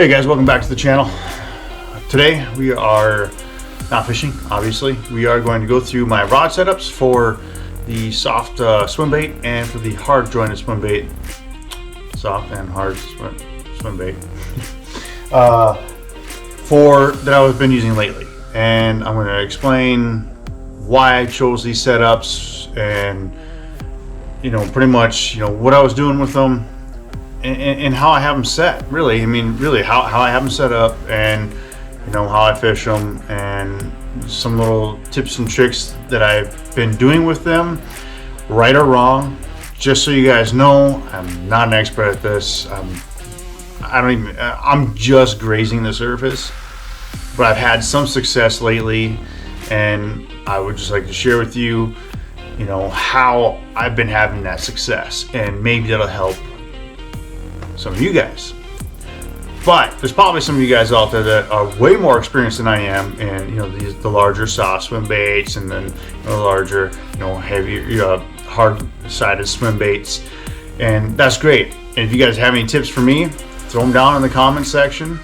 Hey guys, welcome back to the channel. Today we are not fishing, obviously. We are going to go through my rod setups for the soft swim bait and for the hard jointed swim bait. Soft and hard swim bait. For that I've been using lately. And I'm going to explain why I chose these setups and pretty much what I was doing with them. And how I have them set, really. I mean, really, how I have them set up, and how I fish them, and some little tips and tricks that I've been doing with them, right or wrong. Just so you guys know, I'm not an expert at this. I'm just grazing the surface, but I've had some success lately, and I would just like to share with you, how I've been having that success, and maybe that'll help some of you guys. But there's probably some of you guys out there that are way more experienced than I am, and the larger soft swim baits, and then the larger heavier hard-sided swim baits, and that's great. And if you guys have any tips for me, throw them down in the comment section.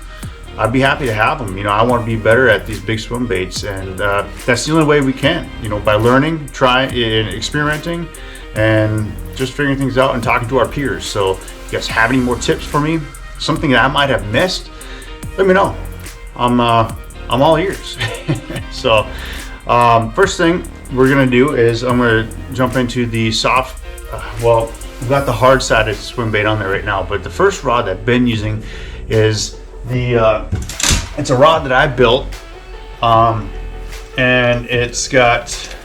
I'd be happy to have them. I want to be better at these big swim baits, and that's the only way we can, by learning, trying, and experimenting, and just figuring things out and talking to our peers. So if you guys have any more tips for me, something that I might have missed, let me know. I'm all ears. So first thing we're gonna do is I'm gonna jump into the soft, well, we've got the hard-sided swim bait on there right now, but the first rod that I've been using is it's a rod that I built, and it's got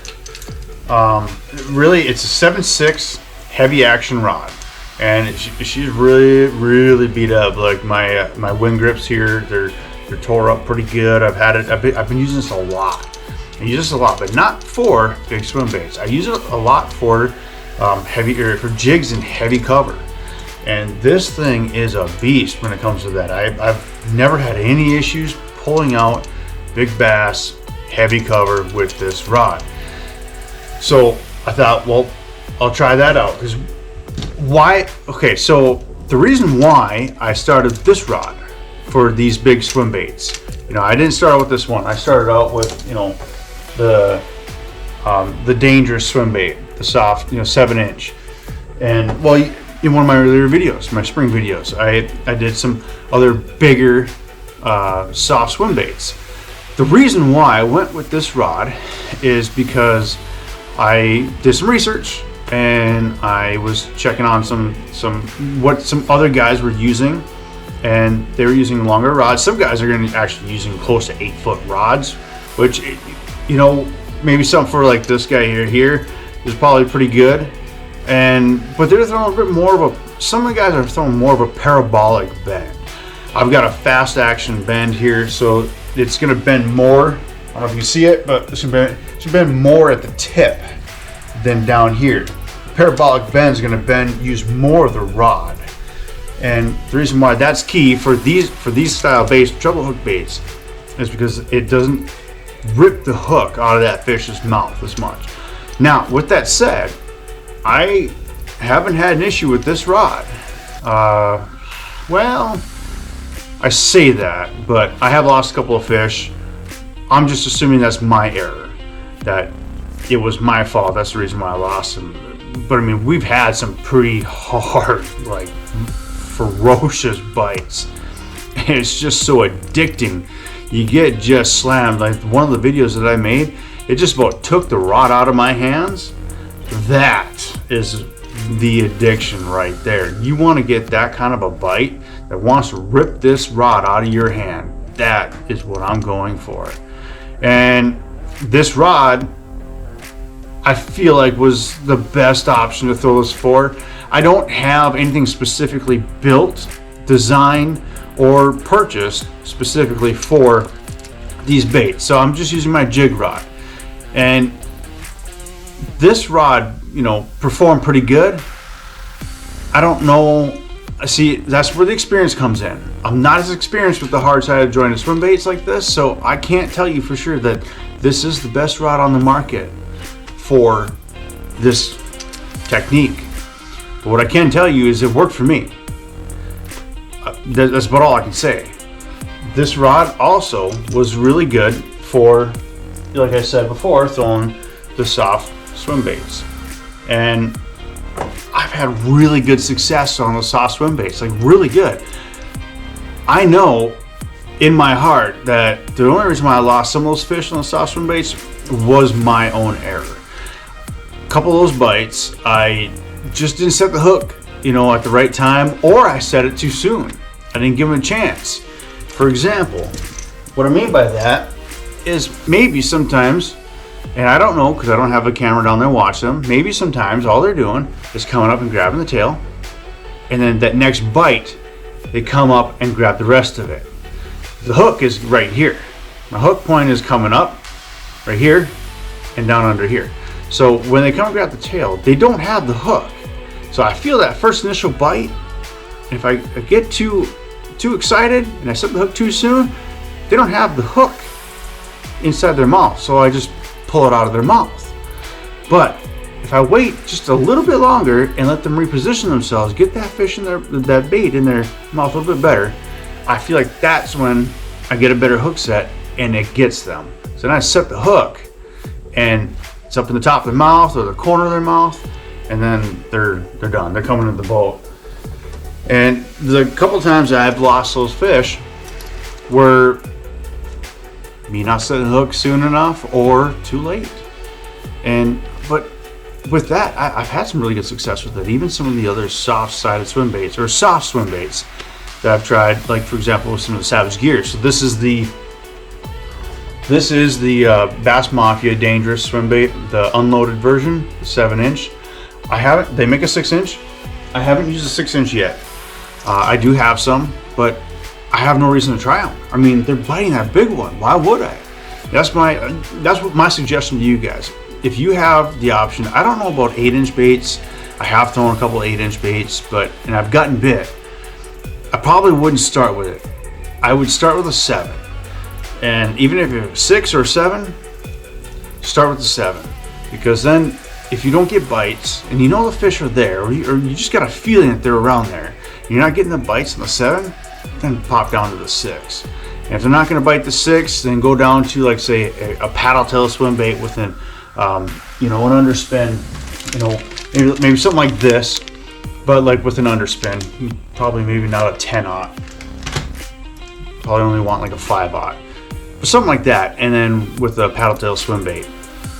really, it's a 7.6 heavy action rod, and she's really beat up. Like my wind grips here, they're tore up pretty good. I've been using this a lot. I use this a lot, but not for big swim baits. I use it a lot for for jigs and heavy cover. And this thing is a beast when it comes to that. I've never had any issues pulling out big bass, heavy cover with this rod. So I thought, well, I'll try that out. Because why? Okay, so the reason why I started this rod for these big swim baits, I didn't start out with this one. I started out with, the dangerous swim bait, the soft, 7-inch. And well, in one of my earlier videos, my spring videos, I did some other bigger soft swim baits. The reason why I went with this rod is because I did some research, and I was checking on what some other guys were using, and they were using longer rods. Some guys are going to actually using close to 8-foot rods, which maybe something for like this guy here is probably pretty good. But they're throwing a bit more of some of the guys are throwing more of a parabolic bend. I've got a fast action bend here, so it's going to bend more. I don't know if you can see it, but it's going to bend more at the tip than down here. The parabolic bend is going to use more of the rod, and the reason why that's key for these style baits, treble hook baits, is because it doesn't rip the hook out of that fish's mouth as much. Now, with that said, I haven't had an issue with this rod. Well, I say that, but I have lost a couple of fish. I'm just assuming that's my error, that it was my fault. That's the reason why I lost them. But I mean, we've had some pretty hard, like ferocious bites. And it's just so addicting. You get just slammed. Like one of the videos that I made, it just about took the rod out of my hands. That is the addiction right there. You want to get that kind of a bite that wants to rip this rod out of your hand. That is what I'm going for. And this rod, I feel like, was the best option to throw this for. I don't have anything specifically built, designed, or purchased specifically for these baits. So I'm just using my jig rod. And this rod, performed pretty good. I don't know. See, that's where the experience comes in. I'm not as experienced with the hard-sided jointed swim baits like this, so I can't tell you for sure that this is the best rod on the market for this technique. But what I can tell you is it worked for me. That's about all I can say. this rod also was really good for, like I said before, throwing the soft swim baits. And I've had really good success on the soft swim baits, like really good. I know in my heart that the only reason why I lost some of those fish on the soft swim baits was my own error. A couple of those bites, I just didn't set the hook, you know, at the right time, or I set it too soon. I didn't give them a chance. For example, what I mean by that is maybe sometimes, and I don't know because I don't have a camera down there watching them, maybe sometimes all they're doing is coming up and grabbing the tail, and then that next bite, they come up and grab the rest of it. The hook is right here. My hook point is coming up right here and down under here. So when they come and grab the tail, they don't have the hook. So I feel that first initial bite, and if I get too excited and I set the hook too soon, they don't have the hook inside their mouth. So I just pull it out of their mouth. But if I wait just a little bit longer and let them reposition themselves, get that fish in that bait in their mouth a little bit better, I feel like that's when I get a better hook set and it gets them. So then I set the hook and it's up in the top of their mouth or the corner of their mouth, and then they're done. They're coming into the boat. And the couple times I've lost those fish were me not setting the hook soon enough or too late. But with that, I've had some really good success with it. Even some of the other soft-sided swim baits or soft swim baits that I've tried, like for example with some of the Savage gear. So this is the Bass Mafia Dangerous swim bait, the unloaded version, the 7-inch. They make a 6-inch. I haven't used a 6-inch yet. I do have some, but I have no reason to try them. I mean, they're biting that big one. Why would I? That's what my suggestion to you guys. If you have the option, I don't know about 8-inch baits. I have thrown a couple 8-inch baits, and I've gotten bit. I probably wouldn't start with it. I would start with a 7. And even if it's 6 or 7, start with the 7. Because then if you don't get bites and you know the fish are there, or you just got a feeling that they're around there, and you're not getting the bites on the 7, then pop down to the 6. And if they're not going to bite the 6, then go down to, like, say a paddle tail swim bait with an underspin, maybe something like this, but like with an underspin, probably maybe not a 10-aught. Probably only want like a 5-aught, but something like that. And then with a paddle tail swim bait,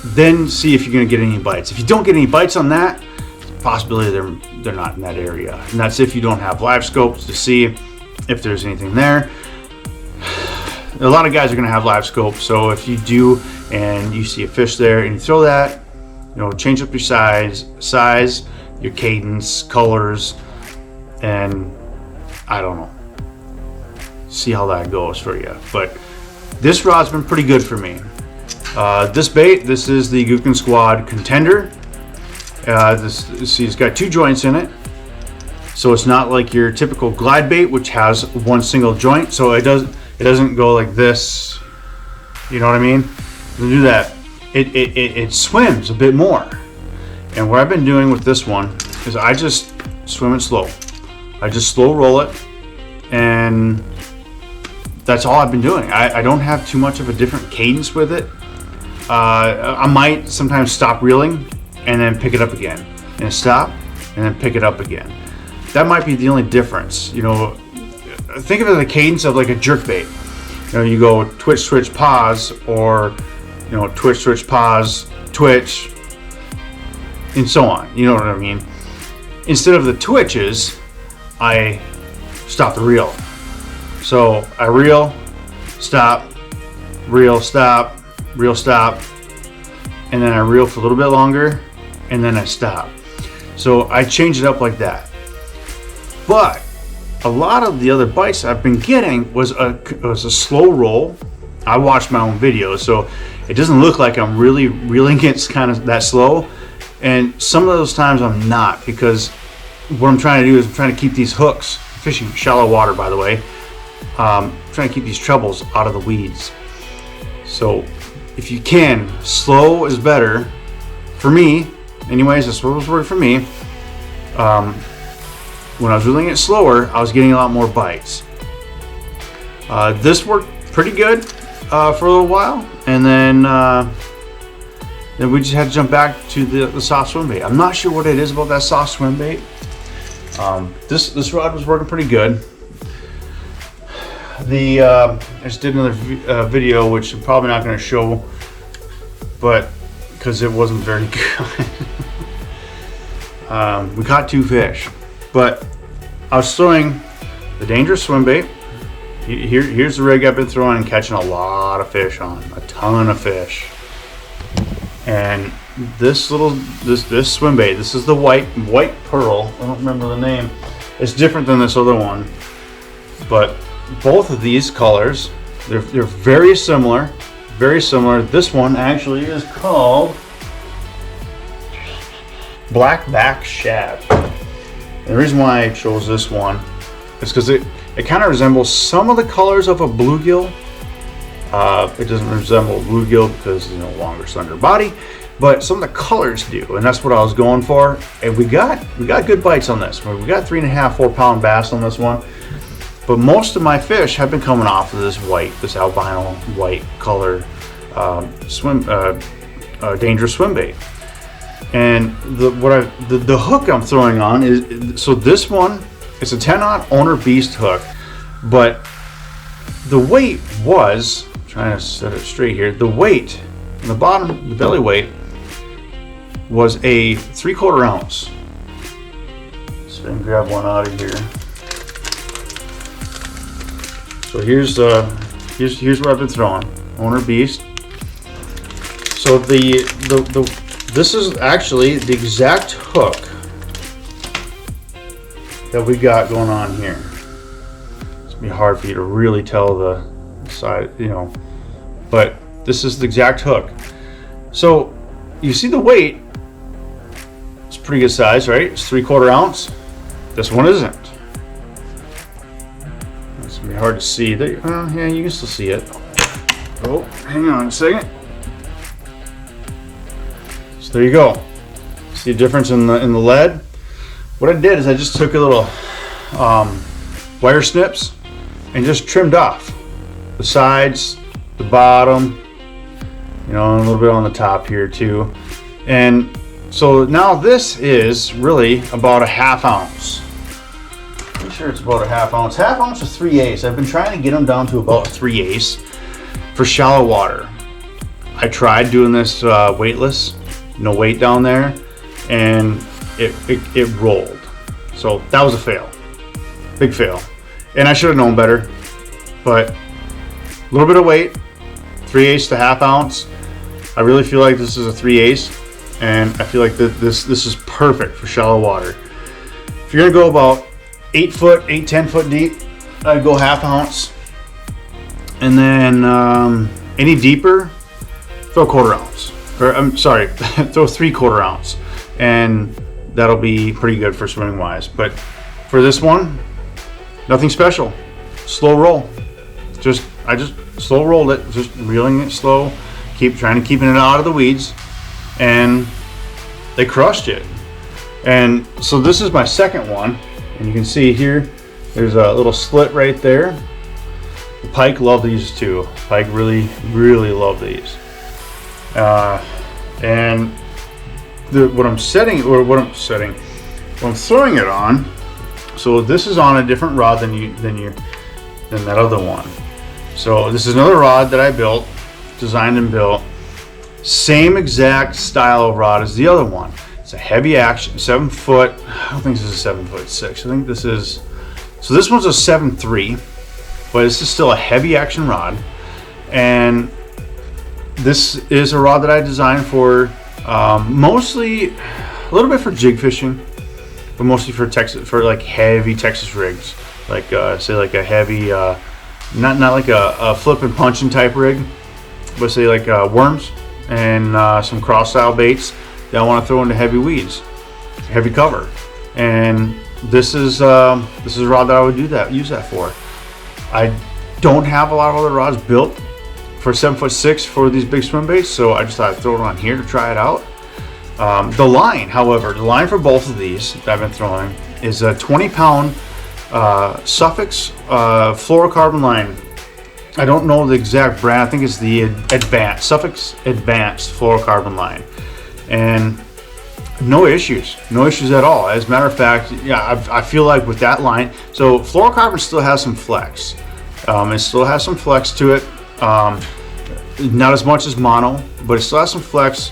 then see if you're going to get any bites. If you don't get any bites on that, possibility they're not in that area, and that's if you don't have live scopes to see if there's anything there. A lot of guys are going to have live scopes, so if you do and you see a fish there and you throw that, change up your size, your cadence, colors, and I don't know, see how that goes for you. But this rod's been pretty good for me. This bait, this is the Gookin Squad Contender. It's got 2 joints in it, so it's not like your typical glide bait, which has one single joint. So it doesn't go like this. You know what I mean? It doesn't do that. It swims a bit more. And what I've been doing with this one is I just swim it slow. I just slow roll it, and that's all I've been doing. I don't have too much of a different cadence with it. I might sometimes stop reeling and then pick it up again, and stop and then pick it up again. That might be the only difference. Think of it as a cadence of like a jerk bait. You go twitch, switch, pause, or twitch, switch, pause, twitch, and so on. You know what I mean? Instead of the twitches, I stop the reel. So I reel, stop, reel, stop, and then I reel for a little bit longer, and then I stop. So I change it up like that. But a lot of the other bites I've been getting was a slow roll. I watched my own videos, so it doesn't look like I'm really reeling it kind of that slow. And some of those times I'm not, because what I'm trying to do is I'm trying to keep these hooks, fishing shallow water by the way, trying to keep these trebles out of the weeds. So if you can, slow is better for me. Anyways, that's what was working for me. When I was reeling it slower, I was getting a lot more bites. This worked pretty good for a little while, and then we just had to jump back to the soft swim bait. I'm not sure what it is about that soft swim bait. This rod was working pretty good. I just did another video, which I'm probably not going to show, but because it wasn't very good. We caught 2 fish, but I was throwing the dangerous swim bait. Here's the rig I've been throwing and catching a lot of fish on, a ton of fish. And this swim bait, this is the white pearl. I don't remember the name. It's different than this other one, but both of these colors, they're very similar, very similar. This one actually is called Blackback Shad. And the reason why I chose this one is because it kind of resembles some of the colors of a bluegill. It doesn't resemble a bluegill because, you know, longer, slender body, but some of the colors do, and that's what I was going for. And we got good bites on this. We got 3.5, 4 pound bass on this one. But most of my fish have been coming off of this albino white color dangerous swim bait. And the hook I'm throwing on is, so this one, it's a 10-aught owner beast hook, but the weight was, I'm trying to set it straight here, the weight on the bottom, the belly weight, was a 3/4 ounce. So I can grab one out of here. So here's what I've been throwing, owner beast. So this is actually the exact hook that we got going on here. It's gonna be hard for you to really tell the side, you know, but this is the exact hook. So you see the weight, it's pretty good size, right? It's 3/4 ounce. This one isn't. It's gonna be hard to see. Yeah, you can still see it. Oh, hang on a second. So there you go. See the difference in the lead? What I did is I just took a little wire snips and just trimmed off the sides, the bottom, you know, and a little bit on the top here too. And so now this is really about a 1/2 ounce. Pretty sure it's about a 1/2 ounce. 1/2 ounce is 3/8. I've been trying to get them down to about 3/8 for shallow water. I tried doing this weightless, no weight down there, and it rolled. So that was a fail, big fail. And I should have known better, but a little bit of weight, 3/8 to 1/2 ounce. I really feel like this is a 3/8, and I feel like this is perfect for shallow water. If you're gonna go about 10 foot deep, I'd go 1/2 ounce. And then any deeper, throw 1/4 ounce. Or I'm sorry, throw 3/4 ounce, and that'll be pretty good for swimming wise. But for this one, nothing special. Slow roll. I just slow rolled it, just reeling it slow, keeping it out of the weeds, and they crushed it. And so this is my second one, and you can see here, there's a little slit right there. The pike love these too. Pike really love these. And what I'm throwing it on. So this is on a different rod than that other one. So this is another rod that I built, designed and built. Same exact style of rod as the other one. It's a heavy action, 7 foot. I don't think this is a 7'6". I think this is. So this one's a 7.3, but this is still a heavy action rod, and this is a rod that I designed for mostly a little bit for jig fishing, but mostly for like heavy Texas rigs, like say like a heavy, not like a flip and punching type rig, but say like worms and some cross style baits that I want to throw into heavy weeds, heavy cover. And this is a rod that I would use that for. I don't have a lot of other rods built for 7'6" for these big swim baits, so I just thought I'd throw it on here to try it out. The line, however, the line for both of these that I've been throwing is a 20-pound Suffix fluorocarbon line I don't know the exact brand. I think it's the Advanced, Suffix Advanced fluorocarbon line. And no issues at all. As a matter of fact, yeah, I feel like with that line, so fluorocarbon still has some flex. It still has some flex to it. Not as much as mono, but it still has some flex,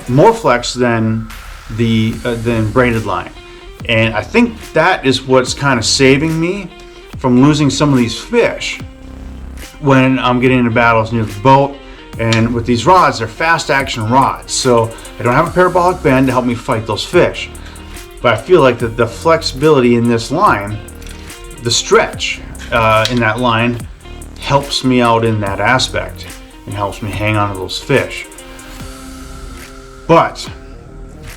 more flex than the braided line. And I think that is what's kind of saving me from losing some of these fish when I'm getting into battles near the boat. And with these rods, they're fast action rods, so I don't have a parabolic bend to help me fight those fish. But I feel like the flexibility in this line, the stretch in that line, helps me out in that aspect and helps me hang on to those fish. But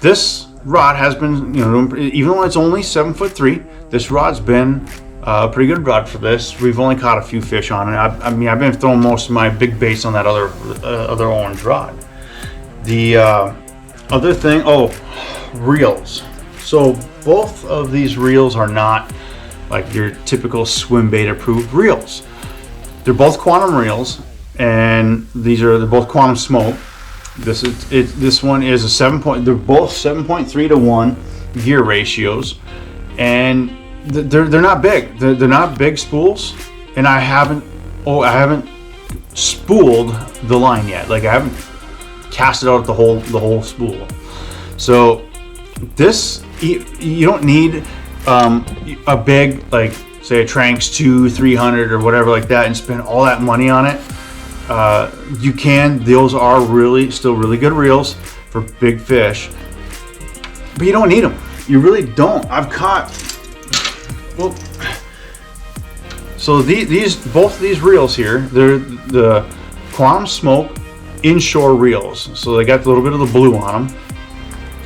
this rod has been, even though it's only 7'3", this rod's been a pretty good rod for this. We've only caught a few fish on it. I mean, I've been throwing most of my big baits on that other orange rod. The other thing, reels. So both of these reels are not like your typical swim bait approved reels. They're both quantum reels, and they're both quantum smoke. This one is a they're both 7.3 to 1 gear ratios, and they're not big. They're not big spools, and I haven't spooled the line yet. Like, I haven't cast it out the whole spool. So this, you don't need a big, like say a Tranx 2 300 or whatever like that and spend all that money on it. You can. Those are still really good reels for big fish, but you don't need them. You really don't. I've caught. Well, so both of these reels here, they're the quantum smoke inshore reels. So they got a little bit of the blue on them,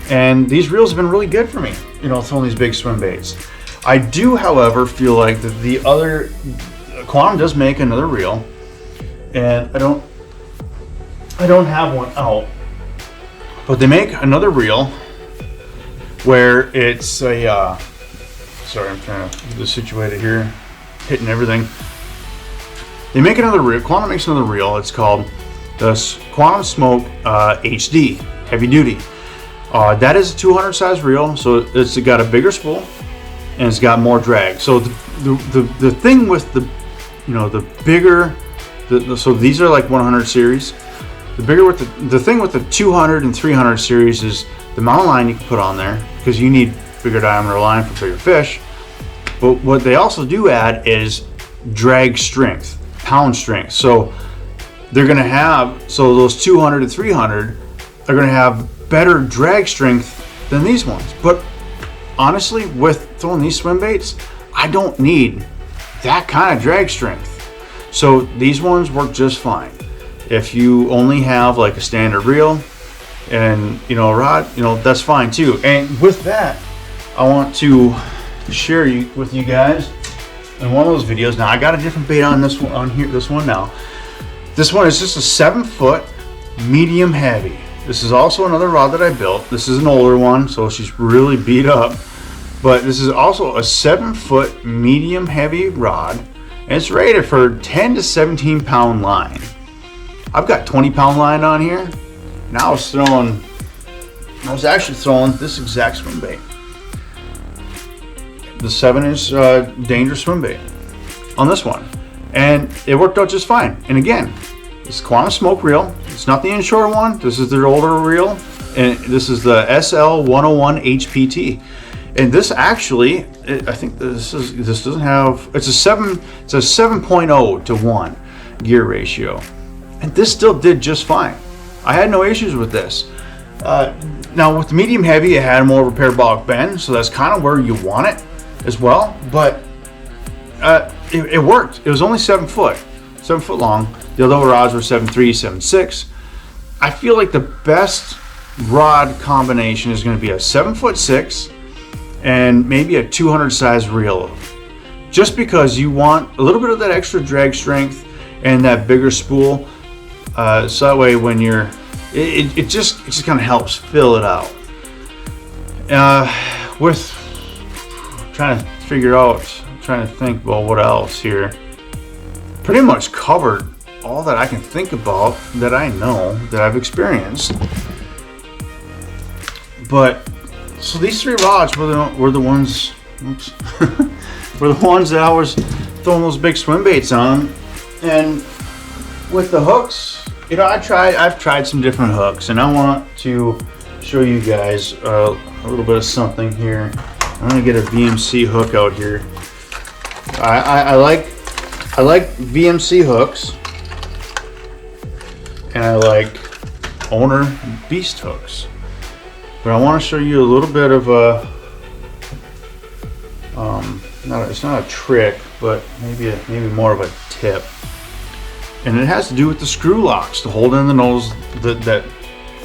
and these reels have been really good for me. Throwing these big swim baits. I do, however, feel like that the other Quantum does make another reel, and I don't have one out, but they make another reel where it's a sorry, I'm trying to get this situated here, hitting everything. They make another reel. Quantum makes another reel. It's called the Quantum Smoke HD Heavy Duty. That is a 200 size reel, so it's got a bigger spool and it's got more drag. So the thing with the bigger, so these are like 100 series. The thing with the 200 and 300 series is the amount of line you can put on there, because you need bigger diameter line for bigger fish. But what they also do add is drag strength, pound strength. So they're going to have, those 200 and 300 are going to have better drag strength than these ones. But honestly, with throwing these swim baits, I don't need that kind of drag strength. So these ones work just fine. If you only have like a standard reel and a rod, that's fine too. And with that, I want to share with you guys in one of those videos. Now I got a different bait on this one this one now. This one is just a 7-foot medium heavy. This is also another rod that I built. This is an older one, so she's really beat up. But this is also a 7-foot medium heavy rod, and it's rated for 10 to 17 pound line. I've got 20 pound line on here, and I was actually throwing this exact swim bait, the 7-inch dangerous swim bait on this one, and it worked out just fine. And again, it's Quantum Smoke reel. It's not the inshore one. This is their older reel, and this is the SL101 HPT. And this actually, I think this doesn't have. It's a 7.0 to 1 gear ratio, and this still did just fine. I had no issues with this. Now with the medium heavy, it had more of a parabolic bend, so that's kind of where you want it as well. But it worked. It was only 7 foot long. The other rods were 7.3, 7.6. I feel like the best rod combination is going to be a 7'6" and maybe a 200 size reel, just because you want a little bit of that extra drag strength and that bigger spool. So that way, when you're, it just kind of helps fill it out. With trying to think about what else here. pretty much covered all that I can think about, that I know, that I've experienced. But so these 3 rods were the ones, oops, were the ones that I was throwing those big swim baits on. And with the hooks, you know, I've tried some different hooks, and I want to show you guys a little bit of something here. I'm gonna get a VMC hook out here. I like VMC hooks, and I like Owner Beast hooks. But I want to show you a little bit of a, it's not a trick, but maybe more of a tip. And it has to do with the screw locks to hold in the nose that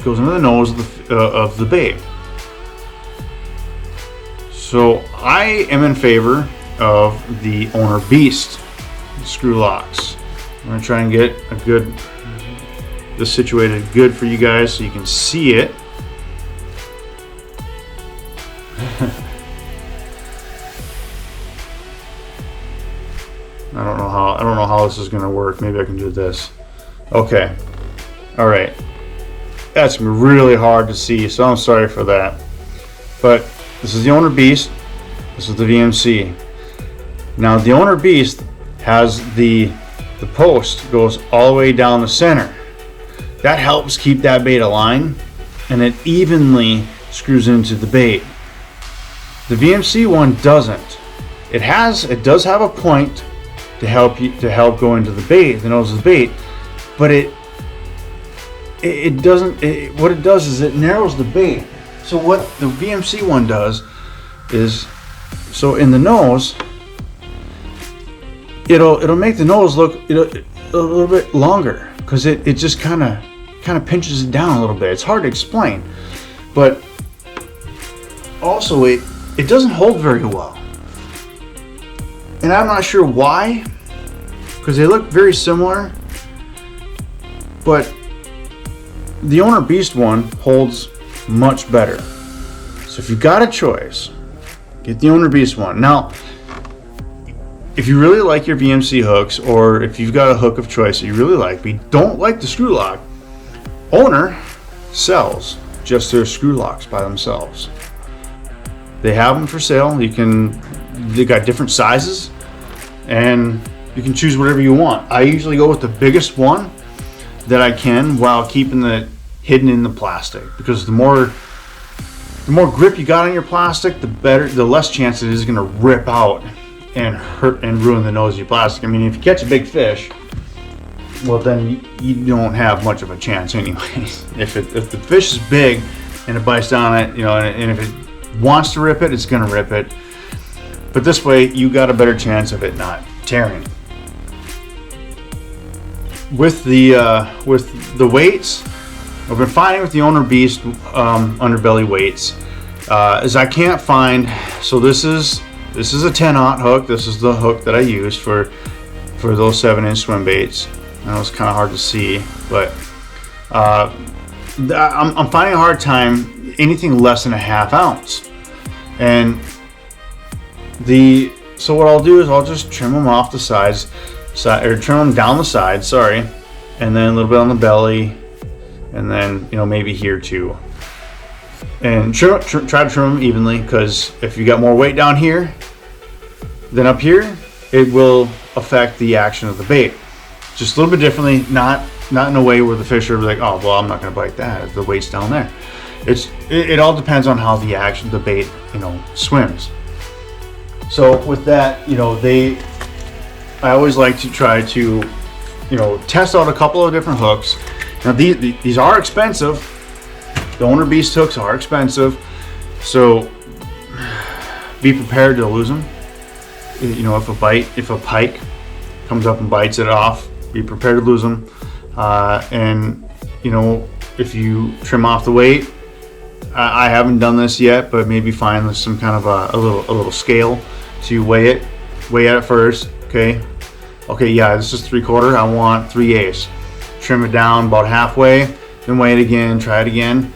goes into the nose of the bait. So I am in favor of the Owner Beast screw locks. I'm going to try and get this situated good for you guys so you can see it. I don't know how this is going to work. Maybe I can do this. Okay. All right. That's really hard to see, so I'm sorry for that. But this is the Owner Beast. This is the VMC. Now the Owner Beast has the post goes all the way down the center. That helps keep that bait aligned, and it evenly screws into the bait. The VMC one doesn't. It does have a point to help go into the bait, the nose of the bait, but it doesn't. What it does is it narrows the bait. So what the VMC one does is, so in the nose, it'll make the nose look a little bit longer, because it just kind of pinches it down a little bit. It's hard to explain, but also it doesn't hold very well, and I'm not sure why, because they look very similar, but the Owner Beast one holds much better. So if you got a choice, get the Owner Beast one. Now, if you really like your VMC hooks, or if you've got a hook of choice that you really like but you don't like the screw lock, Owner sells just their screw locks by themselves. They have them for sale. They got different sizes, and you can choose whatever you want. I usually go with the biggest one that I can, while keeping it hidden in the plastic, because the more grip you got on your plastic, the less chance it is going to rip out and hurt and ruin the nose of your plastic. I mean, if you catch a big fish, well, then you don't have much of a chance anyways. If the fish is big and it bites down it, and if it wants to rip it, it's going to rip it. But this way, you got a better chance of it not tearing. With the weights, I've been finding with the Owner Beast underbelly weights is I can't find. So this is a 10-aught hook. This is the hook that I use for those 7-inch swim baits. I know it's kind of hard to see, but I'm finding a hard time anything less than a ½ ounce. And so what I'll do is I'll just trim them off the sides, or trim them down the side. Sorry, and then a little bit on the belly, and then maybe here too. And try to trim them evenly, because if you got more weight down here than up here, it will affect the action of the bait just a little bit differently. Not in a way where the fish are like, oh well, I'm not going to bite that if the weight's down there. It all depends on how the bait swims. So with that, I always like to try to test out a couple of different hooks. Now these are expensive. The Owner Beast hooks are expensive, so be prepared to lose them. If a pike comes up and bites it off, be prepared to lose them. And if you trim off the weight, I haven't done this yet, but maybe find some kind of a little scale to weigh at it first. Okay, yeah, this is 3/4. I want 3/8. Trim it down about halfway, then weigh it again, try it again,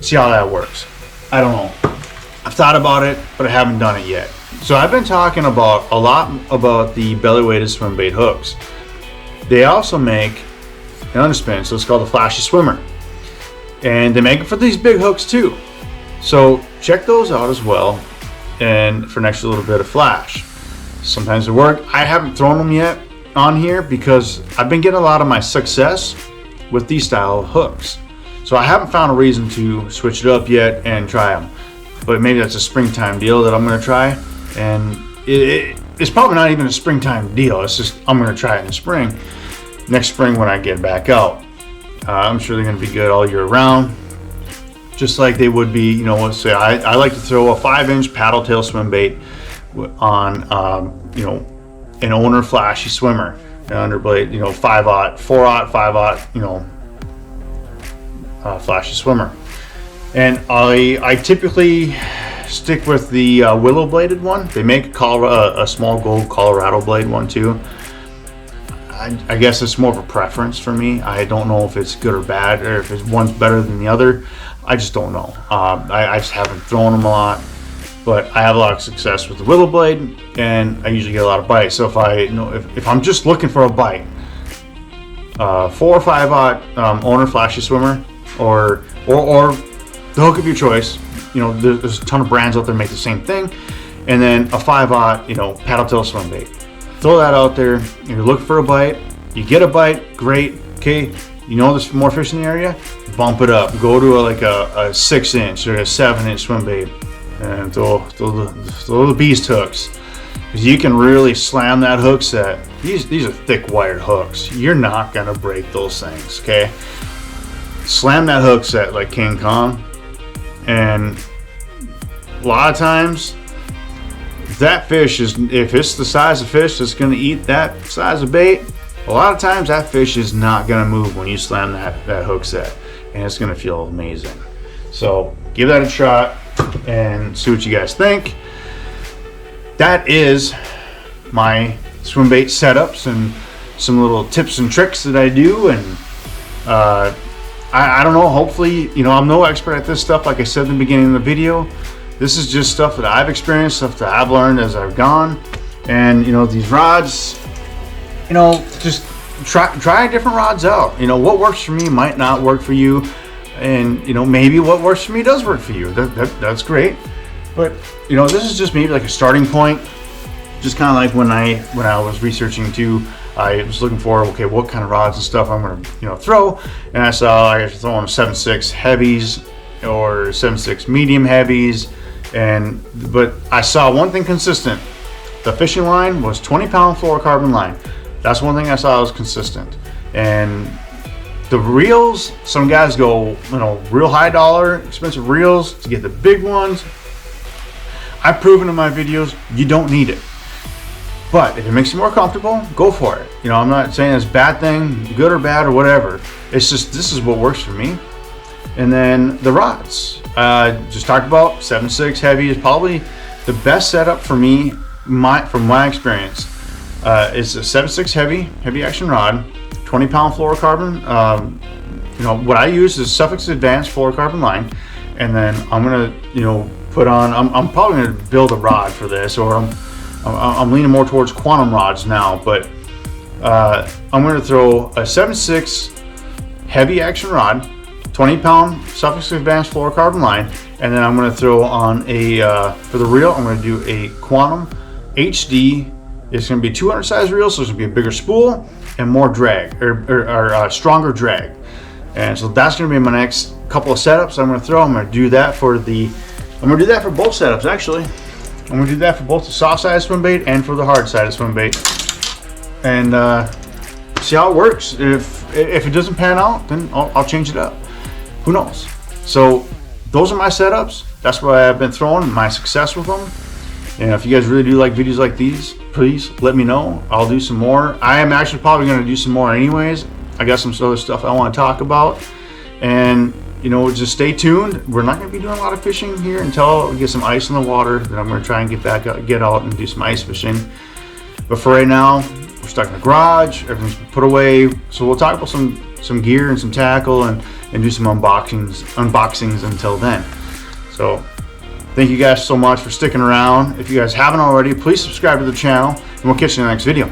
see how that works. I don't know. I've thought about it, but I haven't done it yet. So I've been talking a lot about the belly weighted swim bait hooks. they also make an underspin, so it's called the Flashy Swimmer, and they make it for these big hooks too. So check those out as well, and for an extra little bit of flash. Sometimes they work. I haven't thrown them yet on here because I've been getting a lot of my success with these style of hooks, so I haven't found a reason to switch it up yet and try them. But maybe that's a springtime deal that I'm going to try, and it's probably not even a springtime deal. It's just I'm going to try it in the spring, next spring when I get back out. I'm sure they're going to be good all year round, just like they would be. You know, let's say I like to throw a 5-inch paddle tail swim bait on you know, an owner Flashy Swimmer, an underblade, you know, 5/0, 4/0, 5/0, you know, Flashy Swimmer. And I typically stick with the willow bladed one. They make a small gold Colorado blade one too. I guess it's more of a preference for me. I don't know if it's good or bad, or if one's better than the other. I just don't know. I just haven't thrown them a lot, but I have a lot of success with the willow blade, and I usually get a lot of bites. So if I'm just looking for a bite, 4 or 5/0 owner Flashy Swimmer, or the hook of your choice. You know, there's a ton of brands out there that make the same thing. And then a 5/0, you know, paddle tail swim bait. Throw that out there. You're looking for a bite. You get a bite, great. Okay, you know there's more fish in the area. Bump it up. Go to a 6-inch or a 7-inch swim bait, and throw the beast hooks. Because you can really slam that hook set. These are thick wired hooks. You're not gonna break those things. Okay, slam that hook set like King Kong. And a lot of times that fish is, if it's the size of fish that's going to eat that size of bait, a lot of times that fish is not going to move when you slam that hook set, and it's going to feel amazing. So give that a shot and see what you guys think. That is my swim bait setups and some little tips and tricks that I do. And I don't know, hopefully, you know, I'm no expert at this stuff. Like I said in the beginning of the video, this is just stuff that I've experienced, stuff that I've learned as I've gone. And, you know, these rods, you know, just try different rods out. You know, what works for me might not work for you. And, you know, maybe what works for me does work for you. That's great. But, you know, this is just maybe like a starting point. Just kind of like when I was researching too, I was looking for, okay, what kind of rods and stuff I'm going to, you know, throw. And I saw I was throwing 7.6 heavies or 7.6 medium heavies. But I saw one thing consistent. The fishing line was 20-pound fluorocarbon line. That's one thing I saw was consistent. And the reels, some guys go, you know, real high dollar, expensive reels to get the big ones. I've proven in my videos, you don't need it. But if it makes you more comfortable, go for it. You know, I'm not saying it's a bad thing, good or bad or whatever. It's just, this is what works for me. And then the rods. Just talked about 7.6 heavy is probably the best setup for me, from my experience. It's a 7.6 heavy action rod, 20-pound fluorocarbon. You know, what I use is Suffix advanced fluorocarbon line. And then I'm gonna, you know, put on, I'm probably gonna build a rod for this, or I'm leaning more towards quantum rods now, but I'm going to throw a 7.6 heavy action rod, 20-pound Suffix advanced fluorocarbon line, and then I'm going to throw on for the reel, I'm going to do a quantum HD. It's going to be 200 size reel, so it's going to be a bigger spool and more drag, or stronger drag. And so that's going to be my next couple of setups I'm going to throw. I'm going to do that for both setups actually. I'm going to do that for both the soft side swim bait and for the hard side swim bait, and see how it works. If it doesn't pan out, then I'll change it up. Who knows? So those are my setups. That's what I've been throwing, my success with them. And if you guys really do like videos like these, please let me know. I'll do some more. I am actually probably going to do some more anyways. I got some other stuff I want to talk about, and you know, just stay tuned. We're not going to be doing a lot of fishing here until we get some ice in the water. Then I'm going to try and get out and do some ice fishing. But for right now, we're stuck in the garage. Everything's been put away. So we'll talk about some gear and some tackle and do some unboxings until then. So thank you guys so much for sticking around. If you guys haven't already, please subscribe to the channel, and we'll catch you in the next video.